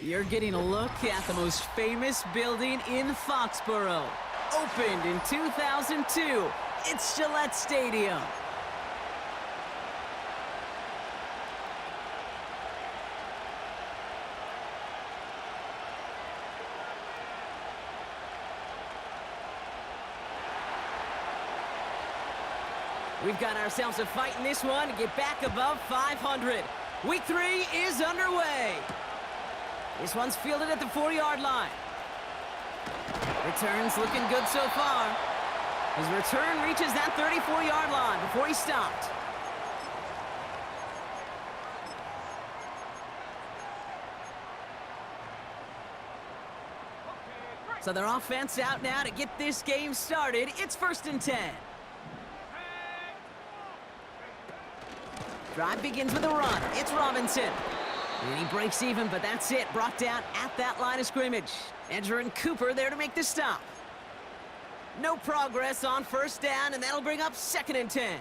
You're getting a look at the most famous building in Foxborough. Opened in 2002, it's Gillette Stadium. We've got ourselves a fight in this one to get back above 500. Week 3 is underway. This one's fielded at the 4-yard line. Return's looking good so far. His return reaches that 34-yard line before he stopped. So their offense out now to get this game started. It's 1st and 10. Drive begins with a run. It's Robinson. And he breaks even, but that's it. Brought down at that line of scrimmage. Edger and Cooper there to make the stop. No progress on 1st down, and that'll bring up 2nd and 10.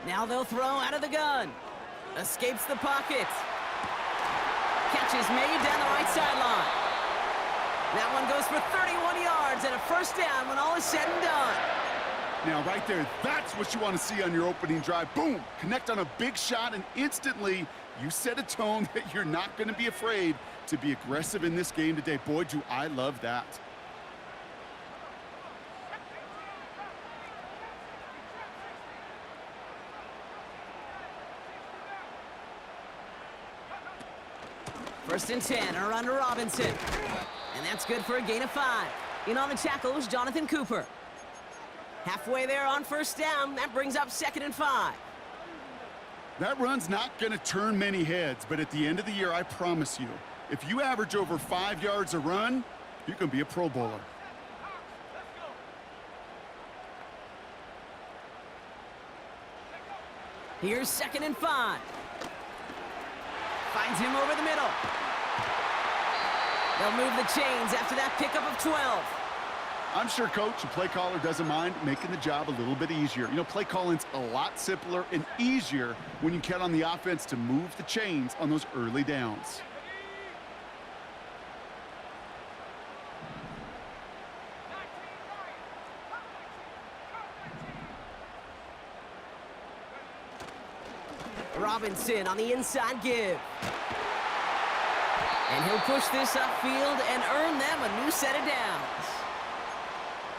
Now they'll throw out of the gun. Escapes the pocket. Catch is made down the right sideline. That one goes for 31 yards and a 1st down when all is said and done. Now right there, that's what you want to see on your opening drive. Boom! Connect on a big shot and instantly you set a tone that you're not going to be afraid to be aggressive in this game today. Boy, do I love that. First and 10, a run to Robinson. And that's good for a gain of 5. In on the tackle is Jonathan Cooper. Halfway there on 1st down, that brings up 2nd and 5. That run's not going to turn many heads, but at the end of the year, I promise you, if you average over 5 yards a run, you can be a Pro Bowler. Here's 2nd and 5. Finds him over the middle. They'll move the chains after that pickup of 12. I'm sure coach and play caller doesn't mind making the job a little bit easier. You know, play calling's a lot simpler and easier when you count on the offense to move the chains on those early downs. Robinson on the inside give. And he'll push this upfield and earn them a new set of downs.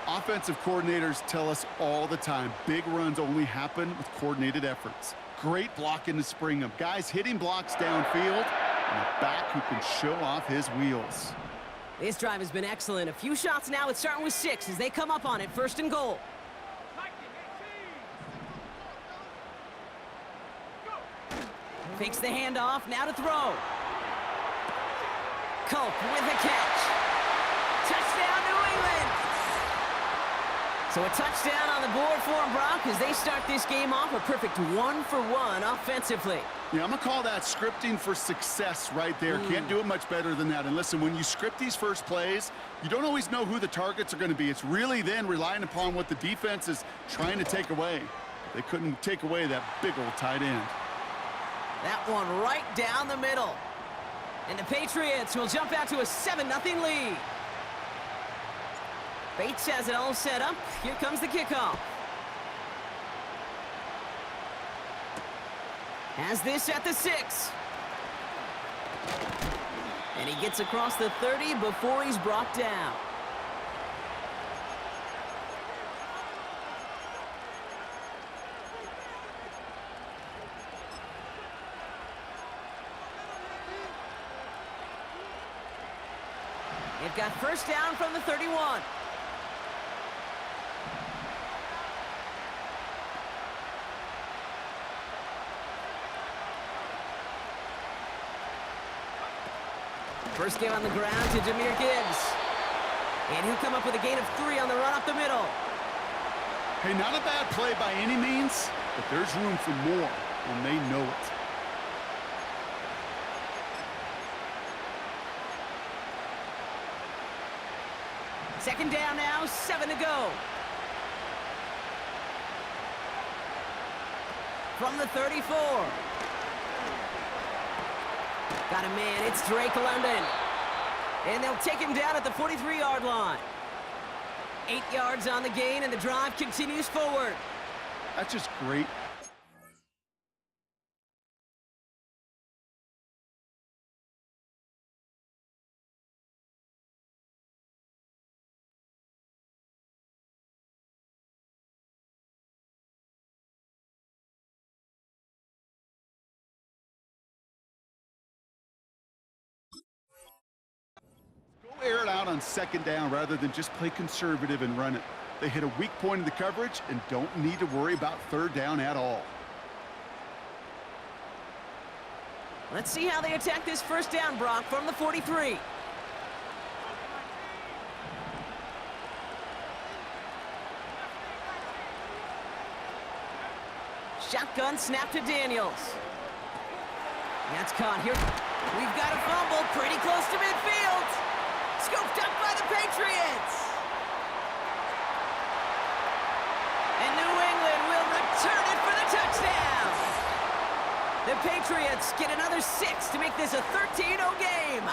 Offensive coordinators tell us all the time, big runs only happen with coordinated efforts. Great blocking to spring them. Guys hitting blocks downfield, and a back who can show off his wheels. This drive has been excellent. A few shots now. It's starting with 6 as they come up on it. 1st and goal. Fakes the handoff, now to throw. Culp with the catch. Touchdown, New England! So a touchdown on the board for them, Brock, as they start this game off a perfect 1-for-1 offensively. Yeah, I'm going to call that scripting for success right there. Can't do it much better than that. And listen, when you script these first plays, you don't always know who the targets are going to be. It's really then relying upon what the defense is trying to take away. They couldn't take away that big old tight end. That one right down the middle. And the Patriots will jump out to a 7-0 lead. Bates has it all set up. Here comes the kickoff. Has this at the 6. And he gets across the 30 before he's brought down. They've got 1st down from the 31. First game on the ground to Jahmyr Gibbs. And he'll come up with a gain of 3 on the run up the middle. Hey, not a bad play by any means, but there's room for more, and they know it. Second down now, 7 to go. From the 34. Got a man, it's Drake London. And they'll take him down at the 43-yard line. 8 yards on the gain, and the drive continues forward. That's just great. Air it out on second down rather than just play conservative and run it. They hit a weak point in the coverage and don't need to worry about third down at all. Let's see how they attack this first down, Brock, from the 43. Shotgun snap to Daniels. That's caught here. We've got a fumble pretty close to midfield. Scooped up by the Patriots. And New England will return it for the touchdown. The Patriots get another 6 to make this a 13-0 game.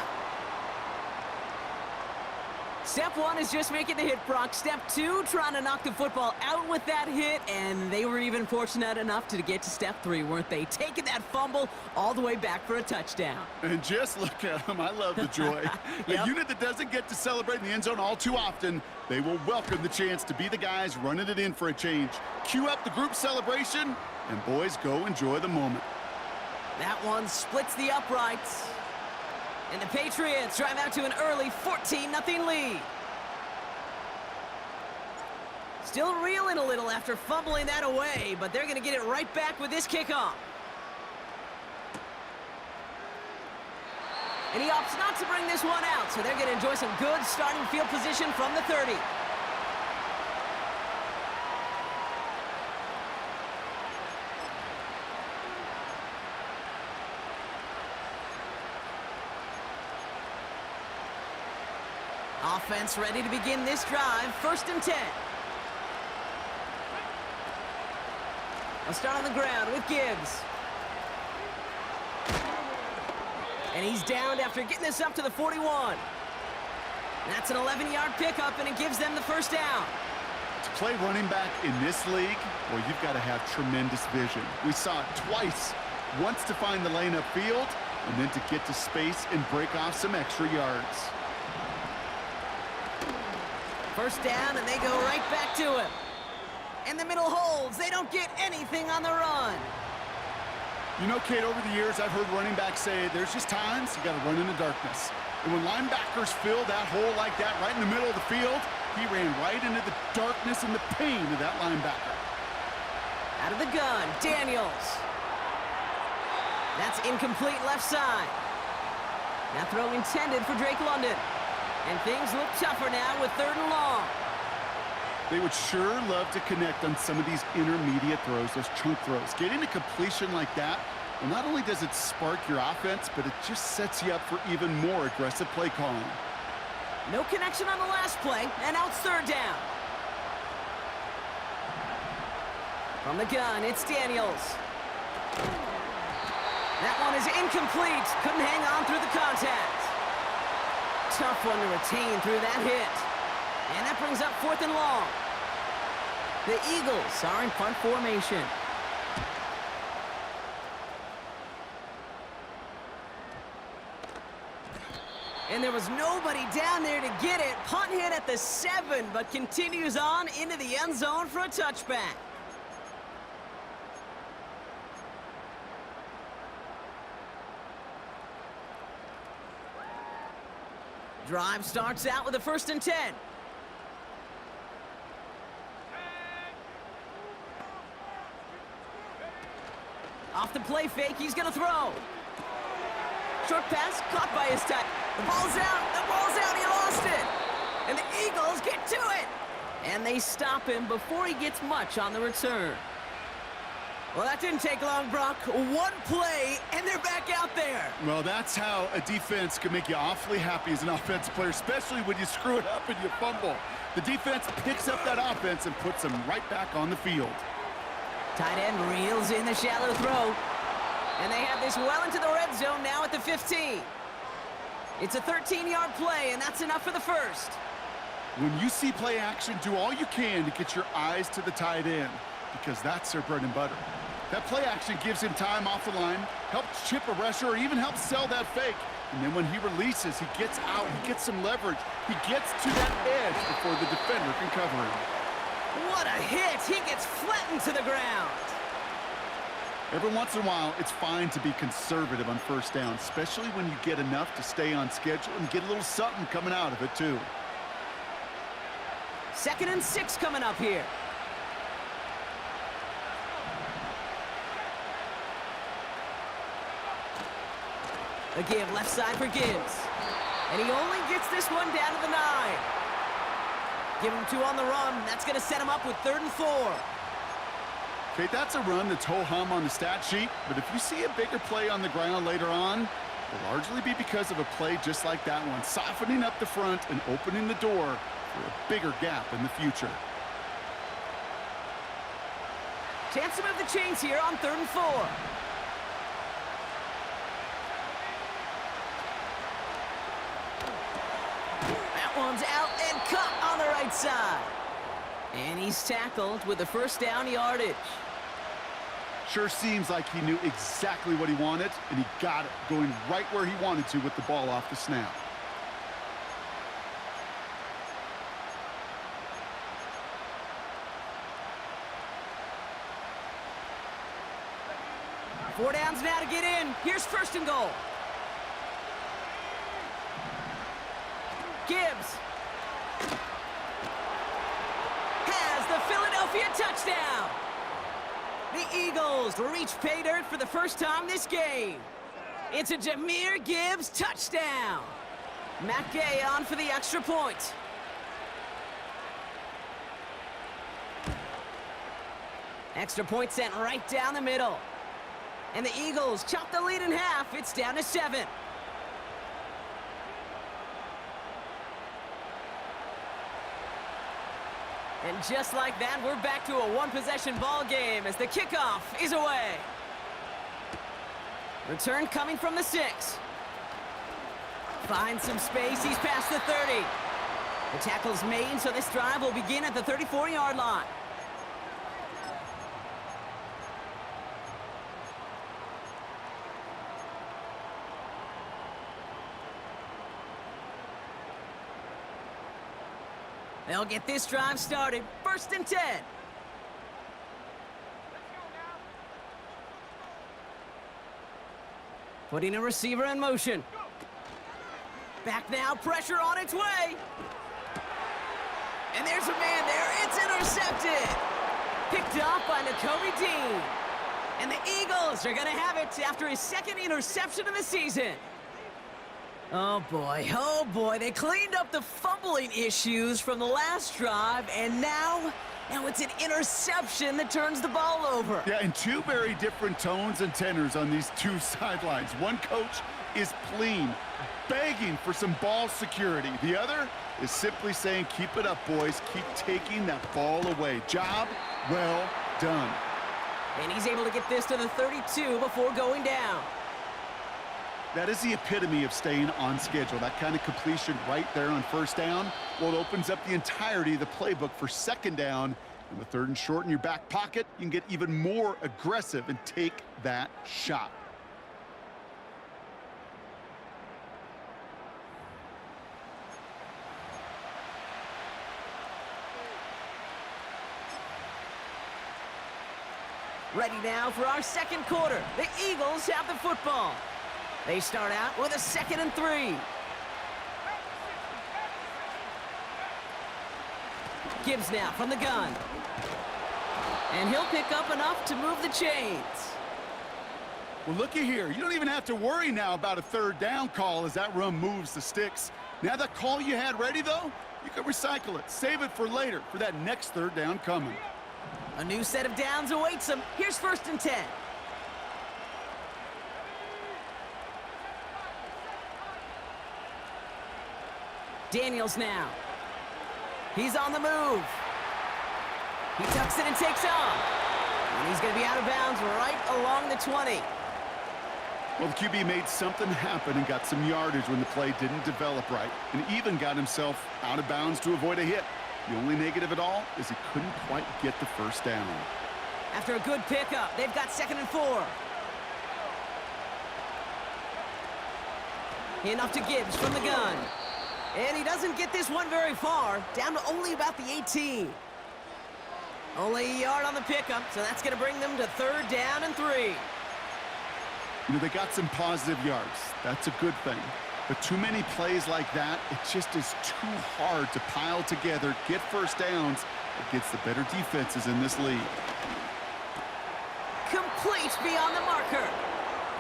Step 1 is just making the hit, Brock. Step 2, trying to knock the football out with that hit, and they were even fortunate enough to get to step 3, weren't they? Taking that fumble all the way back for a touchdown. And just look at them. I love the joy. Yep. A unit that doesn't get to celebrate in the end zone all too often, they will welcome the chance to be the guys running it in for a change. Cue up the group celebration, and boys, go enjoy the moment. That one splits the uprights. And the Patriots drive out to an early 14-0 lead. Still reeling a little after fumbling that away, but they're going to get it right back with this kickoff. And he opts not to bring this one out, so they're going to enjoy some good starting field position from the 30. Offense ready to begin this drive. 1st and 10. I'll start on the ground with Gibbs. And he's downed after getting this up to the 41. That's an 11-yard pickup, and it gives them the first down. To play running back in this league, well, you've got to have tremendous vision. We saw it twice. Once to find the lane upfield, and then to get to space and break off some extra yards. First down, and they go right back to him. And the middle holds. They don't get anything on the run. You know, Kate, over the years, I've heard running backs say there's just times you got to run in the darkness. And when linebackers fill that hole like that right in the middle of the field, he ran right into the darkness and the pain of that linebacker. Out of the gun, Daniels. That's incomplete left side. That throw intended for Drake London. And things look tougher now with 3rd and long. They would sure love to connect on some of these intermediate throws, those chunk throws. Getting a completion like that, well, not only does it spark your offense, but it just sets you up for even more aggressive play calling. No connection on the last play, and now it's 3rd down. From the gun, it's Daniels. That one is incomplete. Couldn't hang on through the contact. Tough one to retain through that hit. And that brings up 4th and long. The Eagles are in punt formation. And there was nobody down there to get it. Punt hit at the 7, but continues on into the end zone for a touchback. Drive starts out with a 1st and 10. Off the play fake, he's going to throw. Short pass, caught by his tight. The ball's out, he lost it. And the Eagles get to it. And they stop him before he gets much on the return. Well, that didn't take long, Brock. One play, and they're back out there. Well, that's how a defense can make you awfully happy as an offensive player, especially when you screw it up and you fumble. The defense picks up that offense and puts them right back on the field. Tight end reels in the shallow throw. And they have this well into the red zone now at the 15. It's a 13-yard play, and that's enough for the first. When you see play action, do all you can to get your eyes to the tight end, because that's their bread and butter. That play action gives him time off the line, helps chip a rusher, or even helps sell that fake. And then when he releases, he gets out, he gets some leverage. He gets to that edge before the defender can cover him. What a hit! He gets flattened to the ground. Every once in a while, it's fine to be conservative on first down, especially when you get enough to stay on schedule and get a little something coming out of it, too. 2nd and 6 coming up here. A give left side for Gibbs. And he only gets this one down to the 9. Give him 2 on the run. That's going to set him up with 3rd and 4. Okay, that's a run that's ho-hum on the stat sheet, but if you see a bigger play on the ground later on, it'll largely be because of a play just like that one, softening up the front and opening the door for a bigger gap in the future. Chance to move the chains here on 3rd and 4. That one's out and cut on the right side. And he's tackled with the first down yardage. Sure seems like he knew exactly what he wanted, and he got it, going right where he wanted to with the ball off the snap. Four downs now to get in. Here's 1st and goal. Gibbs has the Philadelphia touchdown. The Eagles reach pay dirt for the first time this game. It's a Jahmyr Gibbs touchdown. Matt Gay on for the extra point. Extra point sent right down the middle. And the Eagles chop the lead in half. It's down to 7. And just like that, we're back to a one-possession ball game as the kickoff is away. Return coming from the 6. Finds some space. He's past the 30. The tackle's made, so this drive will begin at the 34-yard line. They'll get this drive started. 1st and 10. Putting a receiver in motion. Back now, pressure on its way. And there's a man there. It's intercepted. Picked off by Nakobe Dean. And the Eagles are going to have it after his 2nd interception of the season. Oh boy, they cleaned up the fumbling issues from the last drive, and now it's an interception that turns the ball over. Yeah, and 2 very different tones and tenors on these 2 sidelines. One coach is pleading, begging for some ball security. The other is simply saying, keep it up, boys. Keep taking that ball away. Job well done. And he's able to get this to the 32 before going down. That is the epitome of staying on schedule. That kind of completion right there on 1st down. Well, it opens up the entirety of the playbook for 2nd down. And with 3rd and short in your back pocket, you can get even more aggressive and take that shot. Ready now for our 2nd quarter. The Eagles have the football. They start out with a 2nd and 3. Gibbs now from the gun. And he'll pick up enough to move the chains. Well, looky here. You don't even have to worry now about a 3rd down call as that run moves the sticks. Now that call you had ready, though, you can recycle it. Save it for later for that next 3rd down coming. A new set of downs awaits him. Here's 1st and 10. Daniels now. He's on the move. He tucks it and takes off. And he's going to be out of bounds right along the 20. Well, the QB made something happen and got some yardage when the play didn't develop right, and even got himself out of bounds to avoid a hit. The only negative at all is he couldn't quite get the 1st down. After a good pickup, they've got 2nd and 4. Enough to Gibbs from the gun. And he doesn't get this one very far, down to only about the 18. Only a yard on the pickup, so that's going to bring them to 3rd down and 3. You know, they got some positive yards. That's a good thing. But too many plays like that, it just is too hard to pile together, get 1st downs against the better defenses in this league. Complete beyond the marker.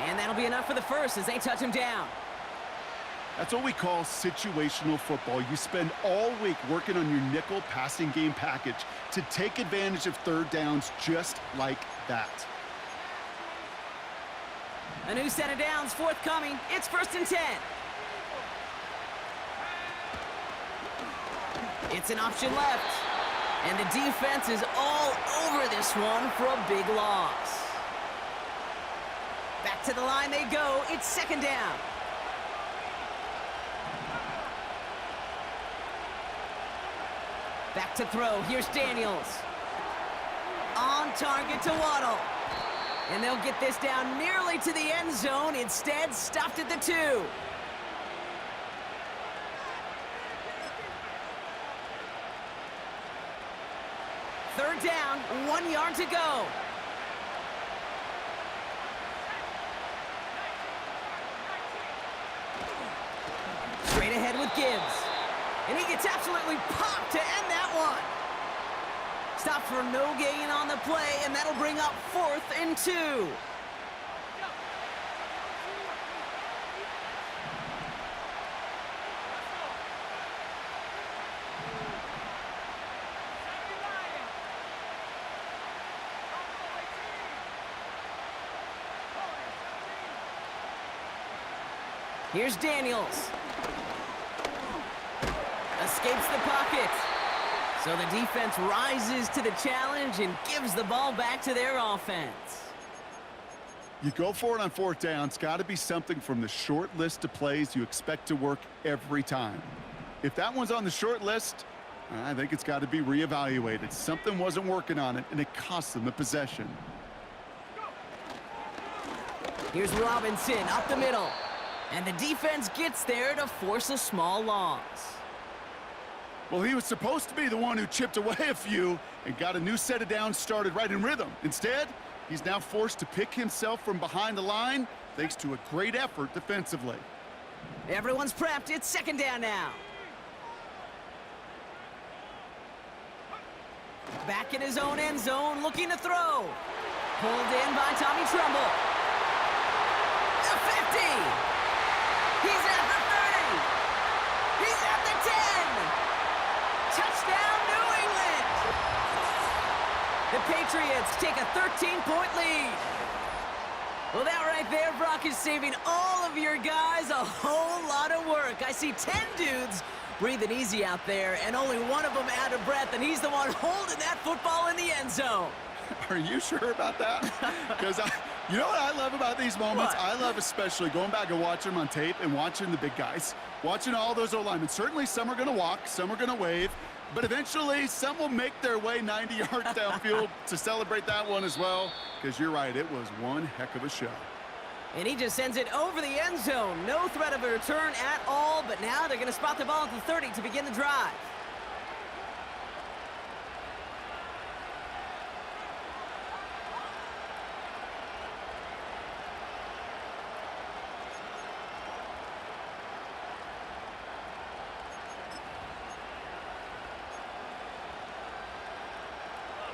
And that'll be enough for the 1st as they touch him down. That's what we call situational football. You spend all week working on your nickel passing game package to take advantage of 3rd downs just like that. A new set of downs forthcoming. It's 1st and 10. It's an option left. And the defense is all over this one for a big loss. Back to the line they go. It's 2nd down. Back to throw. Here's Daniels. On target to Waddle. And they'll get this down nearly to the end zone. Instead, stopped at the 2. Third down, 1 yard to go. Straight ahead with Gibbs. And he gets absolutely popped to end that one. Stop for no gain on the play, and that'll bring up 4th and 2. Here's Daniels. Escapes the pocket. So the defense rises to the challenge and gives the ball back to their offense. You go for it on 4th down. It's got to be something from the short list of plays you expect to work every time. If that one's on the short list, I think it's got to be reevaluated. Something wasn't working on it, and it cost them the possession. Here's Robinson up the middle. And the defense gets there to force a small loss. Well, he was supposed to be the one who chipped away a few and got a new set of downs started right in rhythm. Instead, he's now forced to pick himself from behind the line thanks to a great effort defensively. Everyone's prepped. It's 2nd down now. Back in his own end zone, looking to throw. Pulled in by Tommy Trumbull. The 50. He's at the 30. He's at the 10. Touchdown, New England. The Patriots take a 13-point lead. Well, that right there, Brock, is saving all of your guys a whole lot of work. I see 10 dudes breathing easy out there, and only one of them out of breath, and he's the one holding that football in the end zone. Are you sure about that? Because you know what I love about these moments? What? I love especially going back and watching them on tape and watching the big guys, watching all those O-linemen. Certainly some are going to walk, some are going to wave, but eventually some will make their way 90 yards downfield to celebrate that one as well, because you're right, it was one heck of a show. And he just sends it over the end zone. No threat of a return at all, but now they're going to spot the ball at the 30 to begin the drive.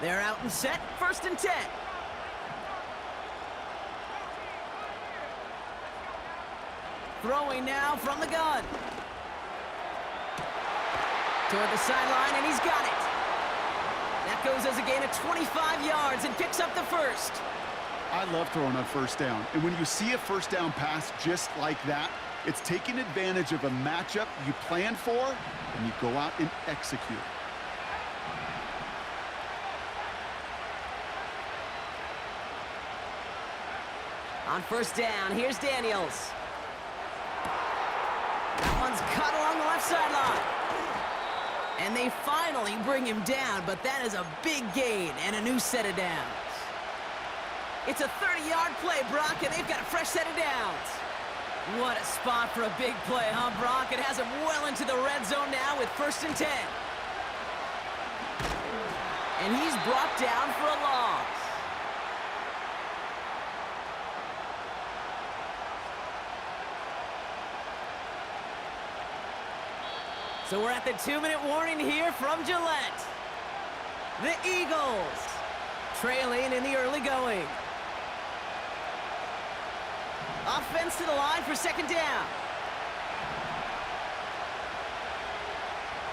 They're out and set, 1st and 10. Throwing now from the gun. Toward the sideline, and he's got it. That Broncos as a gain of 25 yards and picks up the first. I love throwing on first down. And when you see a first down pass just like that, it's taking advantage of a matchup you planned for, and you go out and execute. On first down, here's Daniels. That one's cut along the left sideline. And they finally bring him down, but that is a big gain and a new set of downs. It's a 30-yard play, Brock, and they've got a fresh set of downs. What a spot for a big play, huh, Brock? It has him well into the red zone now with 1st and 10. And he's brought down for a loss. So we're at the 2-minute warning here from Gillette. The Eagles trailing in the early going. Offense to the line for 2nd down.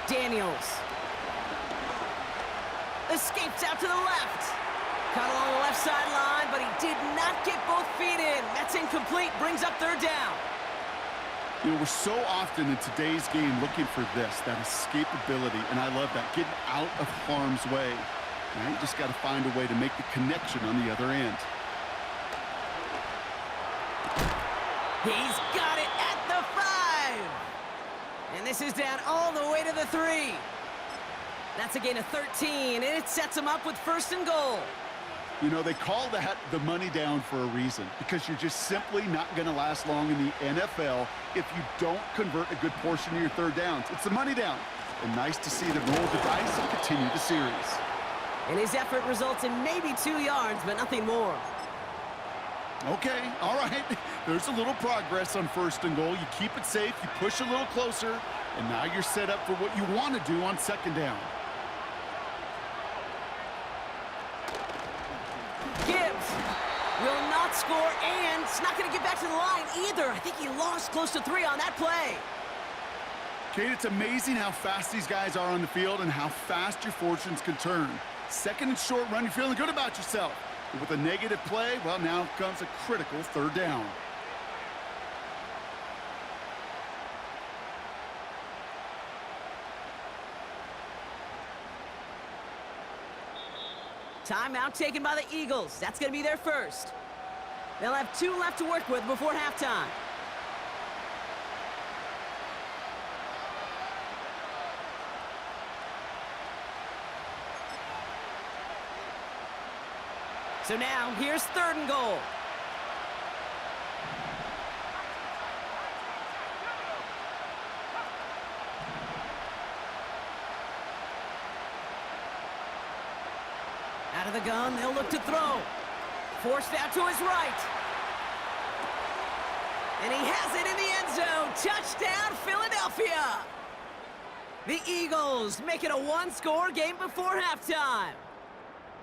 Daniels escapes out to the left. Caught along the left sideline, but he did not get both feet in. That's incomplete, brings up 3rd down. You know, we're so often in today's game looking for this, that escapability, and I love that, getting out of harm's way. Now you just got to find a way to make the connection on the other end. He's got it at the 5. And this is down all the way to the 3. That's a gain of 13, and it sets him up with 1st and goal. You know, they call that the money down for a reason, because you're just simply not going to last long in the NFL if you don't convert a good portion of your 3rd downs. It's the money down. And nice to see them roll the dice and continue the series. And his effort results in maybe 2 yards, but nothing more. Okay, all right. There's a little progress on 1st and goal. You keep it safe, you push a little closer, and now you're set up for what you want to do on 2nd down. Gibbs will not score, and it's not going to get back to the line either. I think he lost close to 3 on that play. Kate, it's amazing how fast these guys are on the field and how fast your fortunes can turn. 2nd and short run, you're feeling good about yourself. But with a negative play, well, now comes a critical 3rd down. Timeout taken by the Eagles. That's going to be their first. They'll have 2 left to work with before halftime. So now, here's 3rd and goal. Out of the gun, they'll look to throw. Forced out to his right. And he has it in the end zone. Touchdown, Philadelphia. The Eagles make it a 1-score game before halftime.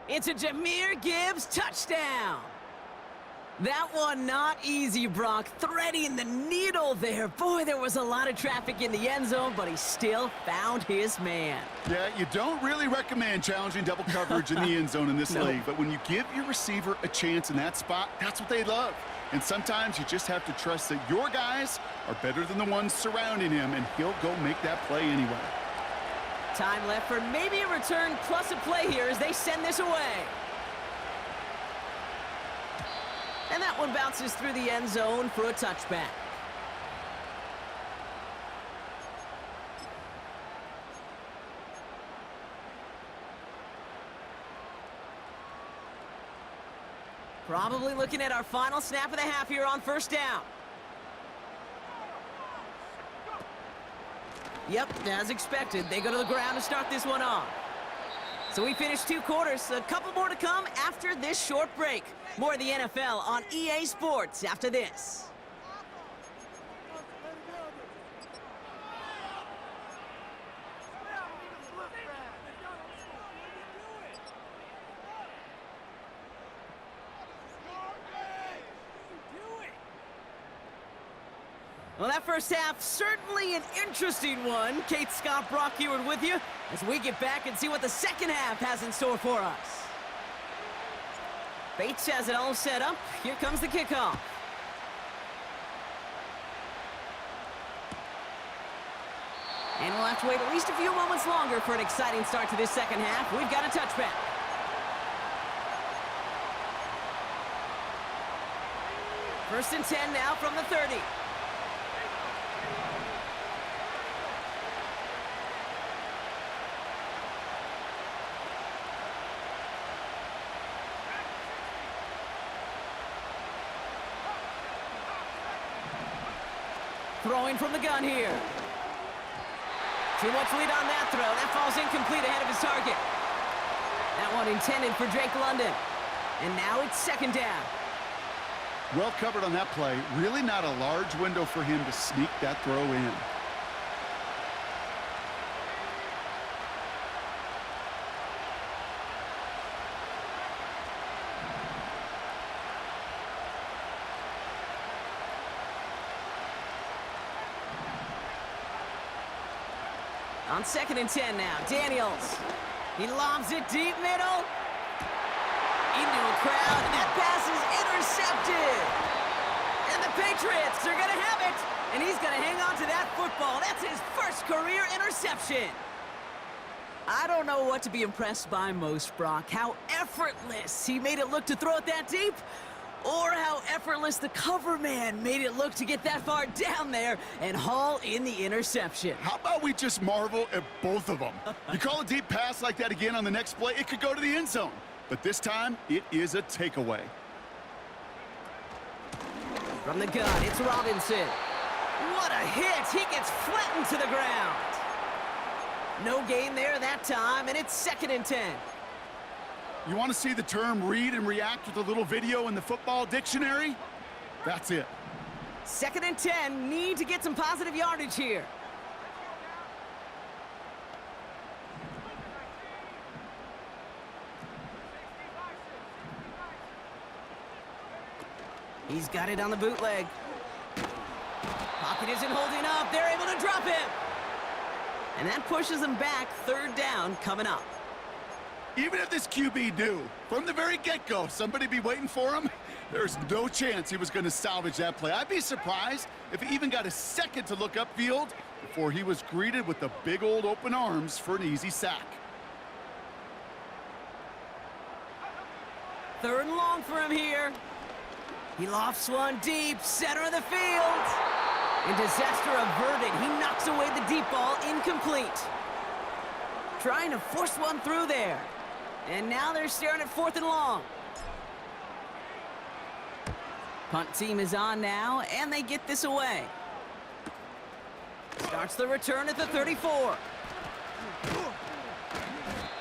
It's a Jahmyr Gibbs touchdown. That one not easy, Brock. Threading the needle there. Boy, there was a lot of traffic in the end zone, but he still found his man. Yeah, you don't really recommend challenging double coverage in the end zone in this league, but when you give your receiver a chance in that spot, that's what they love. And sometimes you just have to trust that your guys are better than the ones surrounding him, and he'll go make that play anyway. Time left for maybe a return plus a play here as they send this away. And that one bounces through the end zone for a touchback. Probably looking at our final snap of the half here on 1st down. Yep, as expected, they go to the ground to start this one off. So we finished 2 quarters. A couple more to come after this short break. More of the NFL on EA Sports after this. Well, that first half, certainly an interesting one. Kate, Scott, Brock Heward with you as we get back and see what the second half has in store for us. Bates has it all set up. Here comes the kickoff. And we'll have to wait at least a few moments longer for an exciting start to this second half. We've got a touchback. First and 10 now from the 30. Throwing from the gun here. Too much lead on that throw. That falls incomplete ahead of his target. That one intended for Drake London. And now it's second down. Well covered on that play. Really not a large window for him to sneak that throw in. On second and 10 now, Daniels. He lobs it deep middle. Into a crowd, and that pass is intercepted. And the Patriots are going to have it. And he's going to hang on to that football. That's his first career interception. I don't know what to be impressed by most, Brock. How effortless he made it look to throw it that deep, or how effortless the cover man made it look to get that far down there and haul in the interception. How about we just marvel at both of them? You call a deep pass like that again on the next play, it could go to the end zone. But this time, it is a takeaway. From the gun, it's Robinson. What a hit! He gets flattened to the ground. No gain there that time, and it's second and 10. You want to see the term read and react with a little video in the football dictionary? That's it. Second and 10, need to get some positive yardage here. He's got it on the bootleg. Pocket isn't holding up. They're able to drop him. And that pushes them back. Third down coming up. Even if this QB knew, from the very get-go, somebody be waiting for him, there's no chance he was going to salvage that play. I'd be surprised if he even got a second to look upfield before he was greeted with the big old open arms for an easy sack. Third and long for him here. He lofts one deep, center of the field. And disaster averted. He knocks away the deep ball, incomplete. Trying to force one through there. And now they're staring at fourth and long. Punt team is on now, and they get this away. Starts the return at the 34.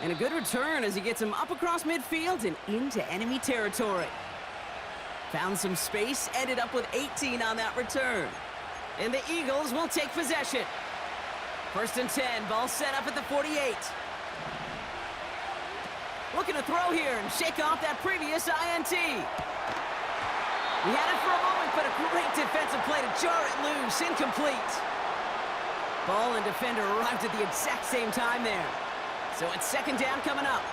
And a good return as he gets him up across midfield and into enemy territory. Found some space, ended up with 18 on that return. And the Eagles will take possession. First and 10, ball set up at the 48. Looking to throw here and shake off that previous INT. He had it for a moment, but a great defensive play to jar it loose, incomplete. Ball and defender arrived at the exact same time there. So it's second down coming up.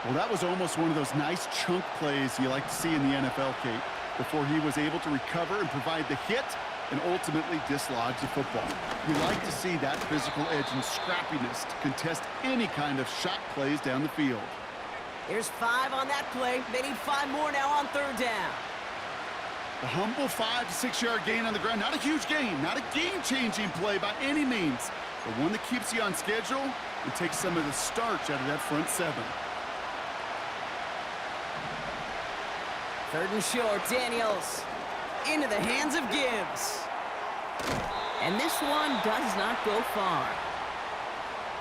Well, that was almost one of those nice chunk plays you like to see in the NFL, Kate, before he was able to recover and provide the hit and ultimately dislodge the football. You like to see that physical edge and scrappiness to contest any kind of shot plays down the field. There's 5 on that play. They need 5 more now on third down. The humble 5 to 6 yard gain on the ground. Not a huge gain, not a game-changing play by any means, but one that keeps you on schedule and takes some of the starch out of that front 7. Third and short, Daniels. Into the hands of Gibbs. And this one does not go far.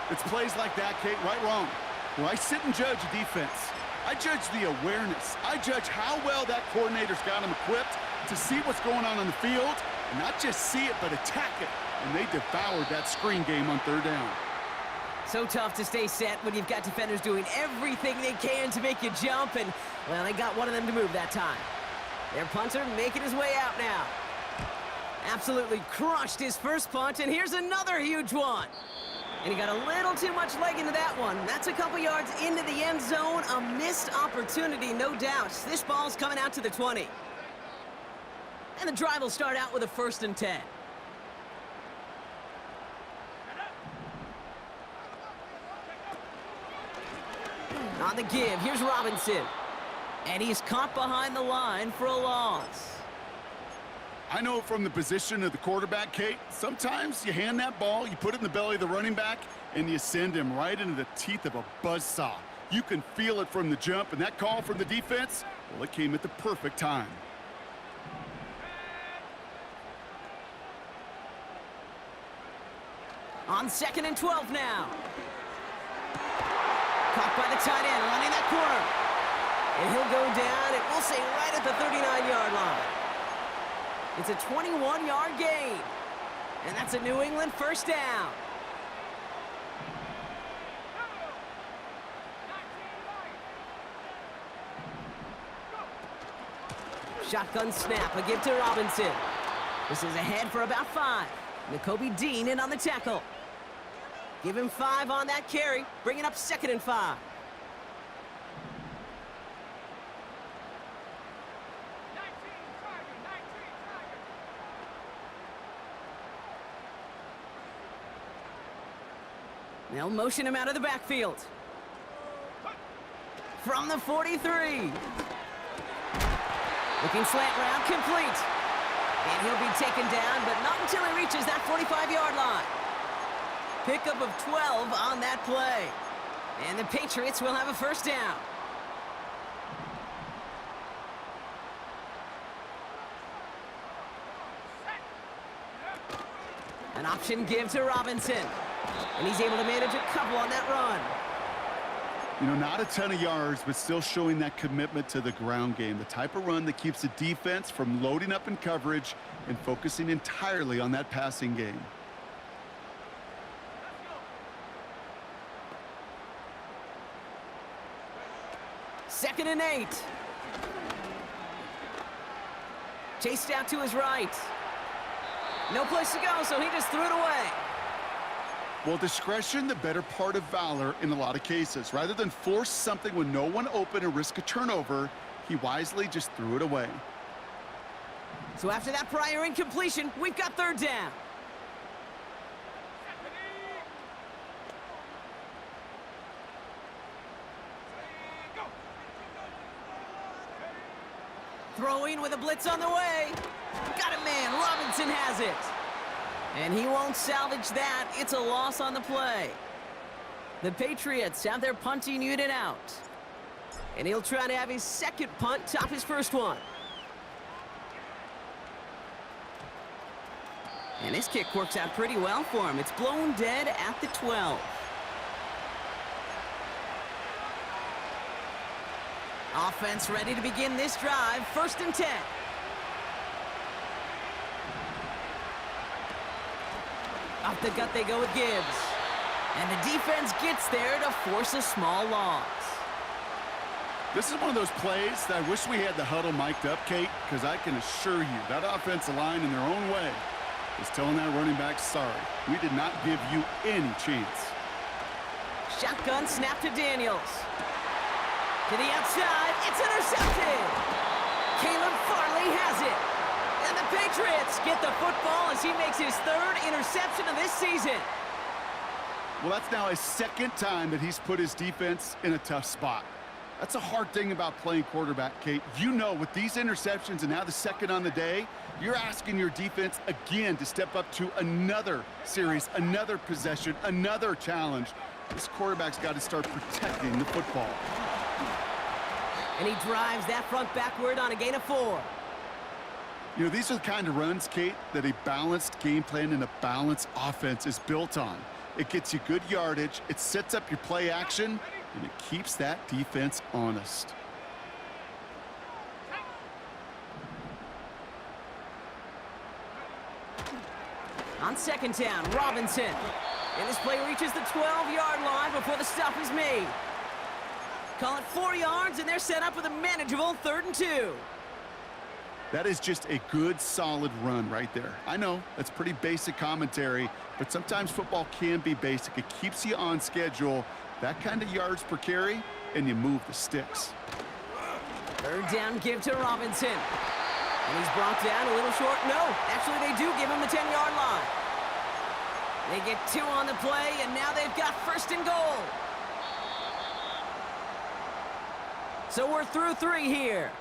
It's plays like that, Kate, right, wrong. When I sit and judge a defense, I judge the awareness. I judge how well that coordinator's got him equipped to see what's going on the field, and not just see it, but attack it. And they devoured that screen game on third down. So tough to stay set when you've got defenders doing everything they can to make you jump, and, well, they got one of them to move that time. Their punter making his way out now. Absolutely crushed his first punt, and here's another huge one. And he got a little too much leg into that one. That's a couple yards into the end zone. A missed opportunity, no doubt. This ball's coming out to the 20. And the drive will start out with a 1st and 10. On the give, here's Robinson. And he's caught behind the line for a loss. I know from the position of the quarterback, Kate, sometimes you hand that ball, you put it in the belly of the running back, and you send him right into the teeth of a buzzsaw. You can feel it from the jump, and that call from the defense, well, it came at the perfect time. On 2nd and 12 now. Caught by the tight end, running that corner. And he'll go down, and we'll say right at the 39-yard line. It's a 21-yard gain. And that's a New England 1st down. Shotgun snap, a give to Robinson. This is ahead for about 5. Nakobe Dean in on the tackle. Give him 5 on that carry, bringing up 2nd and 5. They'll motion him out of the backfield. From the 43. Looking slant route, complete. And he'll be taken down, but not until he reaches that 45-yard line. Pickup of 12 on that play. And the Patriots will have a 1st down. An option give to Robinson. And he's able to manage a couple on that run. You know, not a ton of yards, but still showing that commitment to the ground game. The type of run that keeps the defense from loading up in coverage and focusing entirely on that passing game. Second and 8. Chased out to his right. No place to go, so he just threw it away. Well, discretion, the better part of valor in a lot of cases. Rather than force something with no one open and risk a turnover, he wisely just threw it away. So after that prior incompletion, we've got 3rd down. Throwing with a blitz on the way. Got a man. Robinson has it. And he won't salvage that. It's a loss on the play. The Patriots have their punting unit out. And he'll try to have his 2nd punt top his 1st one. And his kick works out pretty well for him. It's blown dead at the 12. Offense ready to begin this drive. 1st and 10. Off the gut they go with Gibbs. And the defense gets there to force a small loss. This is one of those plays that I wish we had the huddle mic'd up, Kate, because I can assure you that offensive line in their own way is telling that running back, sorry, we did not give you any chance. Shotgun snap to Daniels. To the outside, it's intercepted. Caleb Farley has it. And the Patriots get the football as he makes his 3rd interception of this season. Well, that's now his 2nd time that he's put his defense in a tough spot. That's a hard thing about playing quarterback, Kate. You know, with these interceptions and now the 2nd on the day, you're asking your defense again to step up to another series, another possession, another challenge. This quarterback's got to start protecting the football. And he drives that front backward on a gain of 4. You know, these are the kind of runs, Kate, that a balanced game plan and a balanced offense is built on. It gets you good yardage, it sets up your play action, and it keeps that defense honest. On 2nd down, Robinson. And this play reaches the 12-yard line before the stop is made. Call it 4 yards, and they're set up with a manageable 3rd and 2. That is just a good, solid run right there. I know, that's pretty basic commentary, but sometimes football can be basic. It keeps you on schedule, that kind of yards per carry, and you move the sticks. Third down give to Robinson. And he's brought down a little short. No, actually they do give him the 10-yard line. They get 2 on the play, and now they've got first and goal. So we're through 3 here.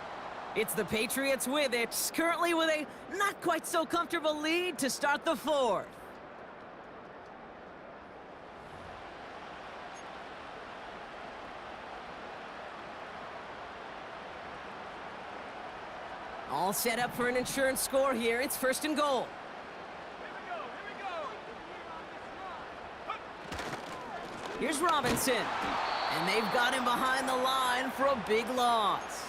It's the Patriots with it, currently with a not quite so comfortable lead to start the 4th. All set up for an insurance score here. It's first and goal. Here's Robinson. And they've got him behind the line for a big loss.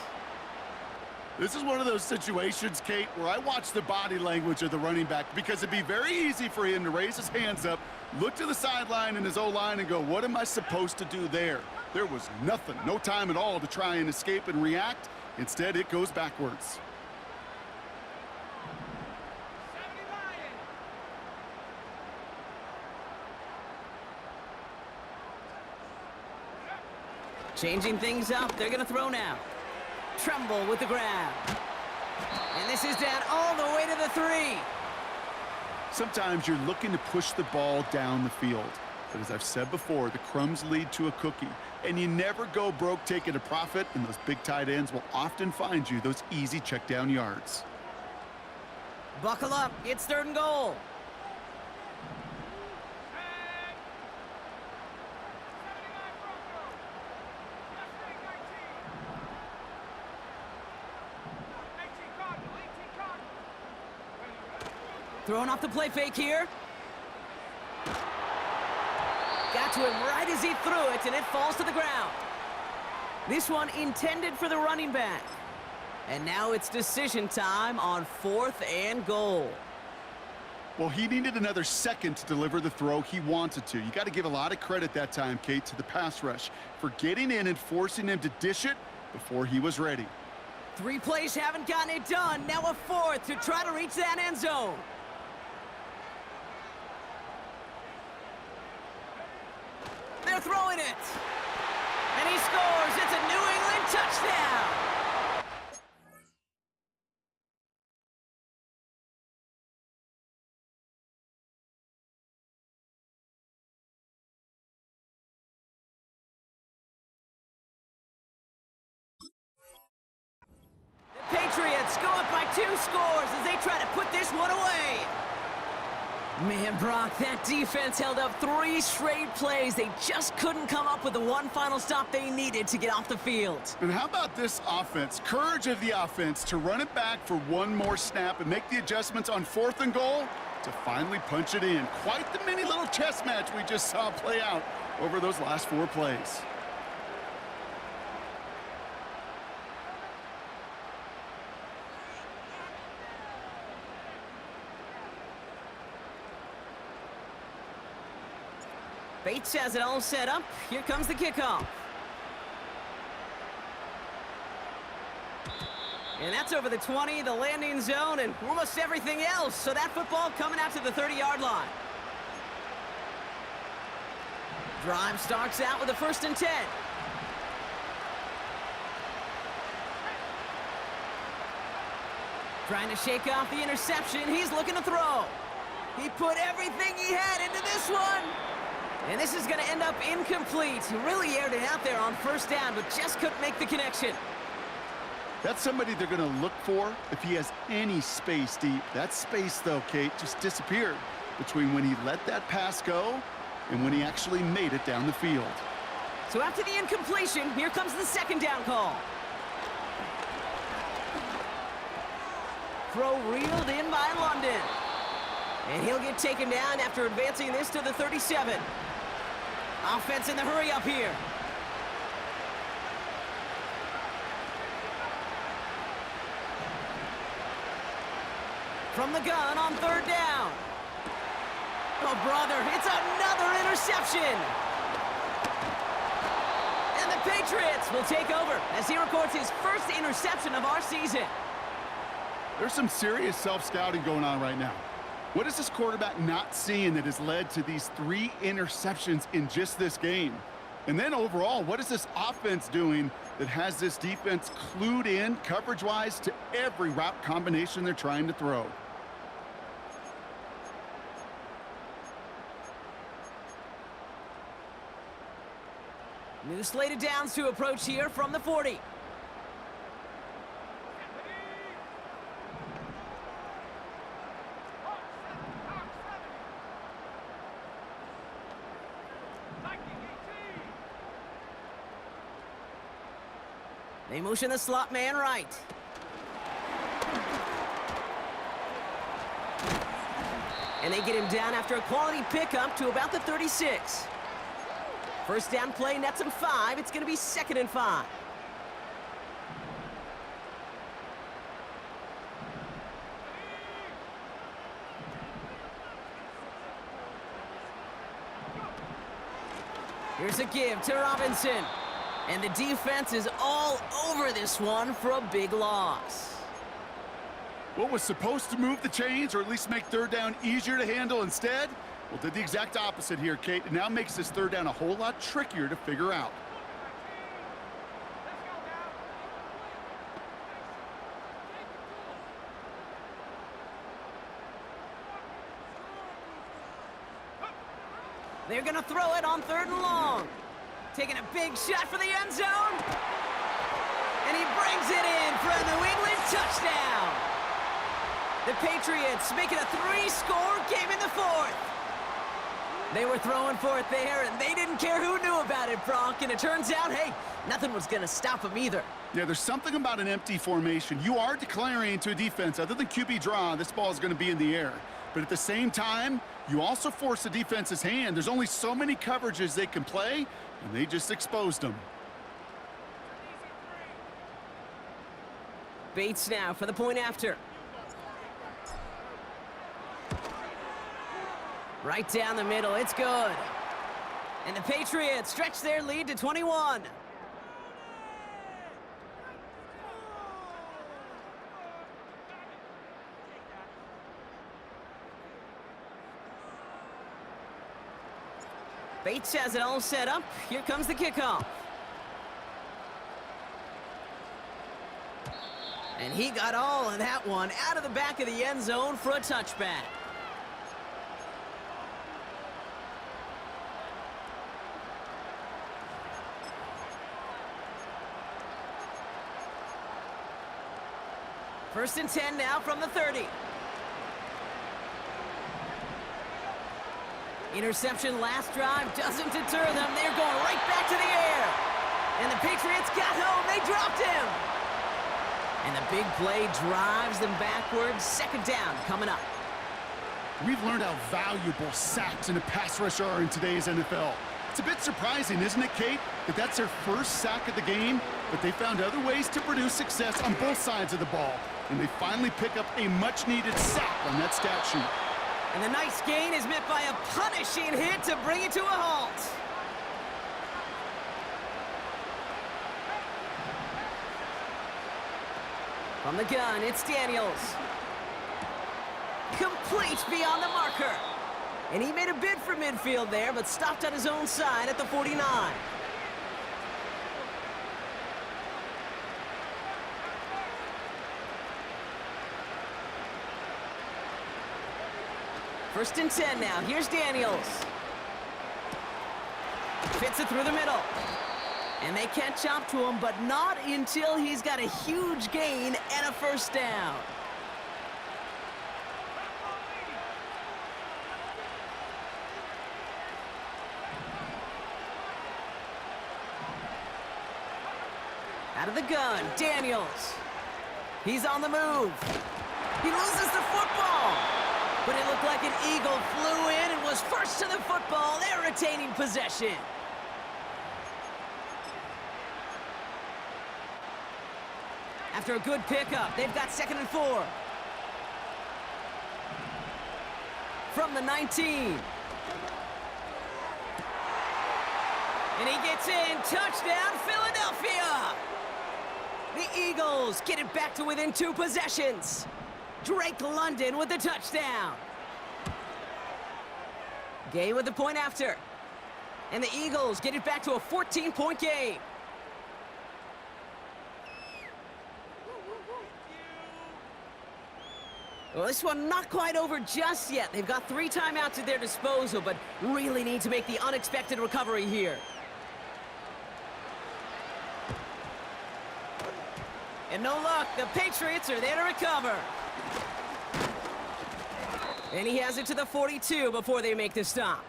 This is one of those situations, Kate, where I watch the body language of the running back because it'd be very easy for him to raise his hands up, look to the sideline in his O-line and go, what am I supposed to do there? There was nothing, no time at all to try and escape and react. Instead, it goes backwards. Changing things up, they're going to throw now. Tremble with the grab. And this is down all the way to the 3. Sometimes you're looking to push the ball down the field. But as I've said before, the crumbs lead to a cookie. And you never go broke taking a profit, and those big tight ends will often find you those easy check down yards. Buckle up, it's third and goal. Throwing off the play fake here. Got to him right as he threw it, and it falls to the ground. This one intended for the running back. And now it's decision time on 4th and goal. Well, he needed another second to deliver the throw he wanted to. You got to give a lot of credit that time, Kate, to the pass rush for getting in and forcing him to dish it before he was ready. 3 plays haven't gotten it done. Now a 4th to try to reach that end zone. They're throwing it. And he scores. It's a New England touchdown. The Patriots go up by 2 scores as they try to put this one away. Man, Brock, that defense held up 3 straight plays. They just couldn't come up with the one final stop they needed to get off the field. And how about this offense? Courage of the offense to run it back for one more snap and make the adjustments on 4th and goal to finally punch it in. Quite the mini little chess match we just saw play out over those last 4 plays. Bates has it all set up. Here comes the kickoff. And that's over the 20, the landing zone, and almost everything else. So that football coming out to the 30-yard line. Drive starts out with a 1st and 10. Trying to shake off the interception. He's looking to throw. He put everything he had into this one. And this is going to end up incomplete. He really aired it out there on 1st down, but just couldn't make the connection. That's somebody they're going to look for if he has any space deep. That space, though, Kate, just disappeared between when he let that pass go and when he actually made it down the field. So after the incompletion, here comes the 2nd down call. Throw reeled in by London. And he'll get taken down after advancing this to the 37. Offense in the hurry up here. From the gun on 3rd down. Oh, brother, it's another interception. And the Patriots will take over as he records his 1st interception of our season. There's some serious self-scouting going on right now. What is this quarterback not seeing that has led to these 3 interceptions in just this game? And then overall, what is this offense doing that has this defense clued in coverage-wise to every route combination they're trying to throw? New slated downs to approach here from the 40. They motion the slot man right. And they get him down after a quality pickup to about the 36. First down play nets him 5. It's going to be 2nd and 5. Here's a give to Robinson. And the defense is all over this one for a big loss. What was supposed to move the chains or at least make 3rd down easier to handle instead? Well, did the exact opposite here, Kate. It now makes this 3rd down a whole lot trickier to figure out. They're going to throw it on 3rd and long. Taking a big shot for the end zone. And he brings it in for a New England touchdown. The Patriots make it a 3-score game in the 4th. They were throwing for it there, and they didn't care who knew about it, Bronk. And it turns out, hey, nothing was going to stop them either. Yeah, there's something about an empty formation. You are declaring to a defense, other than QB draw, this ball is going to be in the air. But at the same time, you also force the defense's hand. There's only so many coverages they can play, and they just exposed them. Bates now for the point after. Right down the middle, it's good. And the Patriots stretch their lead to 21. Bates has it all set up. Here comes the kickoff. And he got all of that one out of the back of the end zone for a touchback. First and 10 now from the 30. Interception last drive doesn't deter them. They're going right back to the air. And the Patriots got home. They dropped him. And the big play drives them backwards. 2nd down coming up. We've learned how valuable sacks in a pass rush are in today's NFL. It's a bit surprising, isn't it, Kate, that that's their first sack of the game, but they found other ways to produce success on both sides of the ball. And they finally pick up a much-needed sack on that stat sheet. And the nice gain is met by a punishing hit to bring it to a halt. From the gun, it's Daniels. Complete beyond the marker. And he made a bid for midfield there, but stopped on his own side at the 49. First and 10 now. Here's Daniels. Fits it through the middle. And they catch up to him, but not until he's got a huge gain and a first down. Out of the gun, Daniels. He's on the move. He loses the football. But it looked like an eagle flew in and was first to the football. They're retaining possession. After a good pickup, they've got 2nd and 4. From the 19. And he gets in. Touchdown, Philadelphia! The Eagles get it back to within 2 possessions. Drake London with the touchdown. Gay with the point after. And the Eagles get it back to a 14-point game. Well, this one not quite over just yet. They've got 3 timeouts at their disposal, but really need to make the unexpected recovery here. And no luck. The Patriots are there to recover. And he has it to the 42 before they make the stop.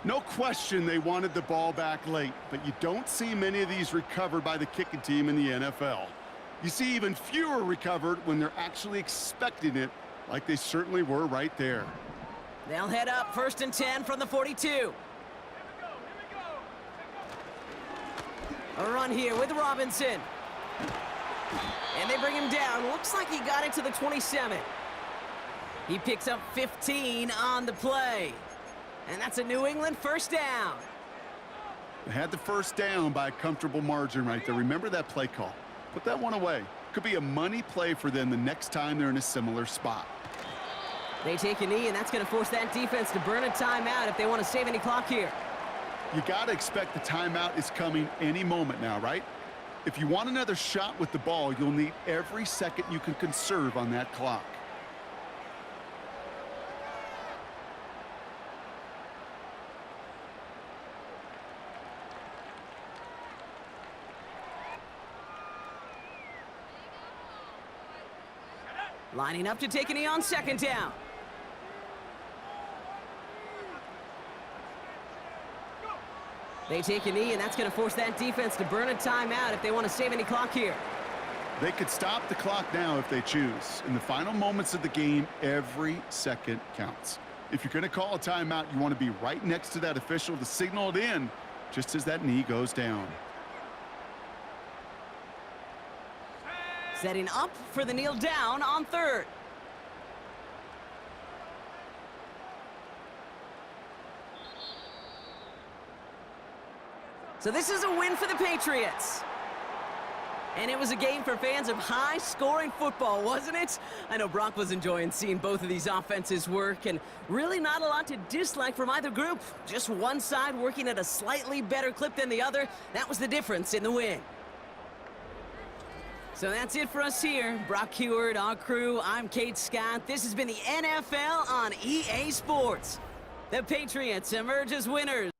No question they wanted the ball back late, but you don't see many of these recovered by the kicking team in the NFL. You see even fewer recovered when they're actually expecting it, like they certainly were right there. They'll head up 1st and 10 from the 42. A run here with Robinson. And they bring him down. Looks like he got it to the 27. He picks up 15 on the play. And that's a New England first down. They had the first down by a comfortable margin right there. Remember that play call. Put that one away. Could be a money play for them the next time they're in a similar spot. They take a knee, and that's going to force that defense to burn a timeout if they want to save any clock here. You got to expect the timeout is coming any moment now, right? If you want another shot with the ball, you'll need every second you can conserve on that clock. Lining up to take a knee on 2nd down. They take a knee, and that's going to force that defense to burn a timeout if they want to save any clock here. They could stop the clock now if they choose. In the final moments of the game, every second counts. If you're going to call a timeout, you want to be right next to that official to signal it in just as that knee goes down. Setting up for the kneel down on 3rd. So this is a win for the Patriots. And it was a game for fans of high-scoring football, wasn't it? I know Brock was enjoying seeing both of these offenses work, and really not a lot to dislike from either group. Just one side working at a slightly better clip than the other. That was the difference in the win. So that's it for us here. Brock Heward, our crew, I'm Kate Scott. This has been the NFL on EA Sports. The Patriots emerge as winners.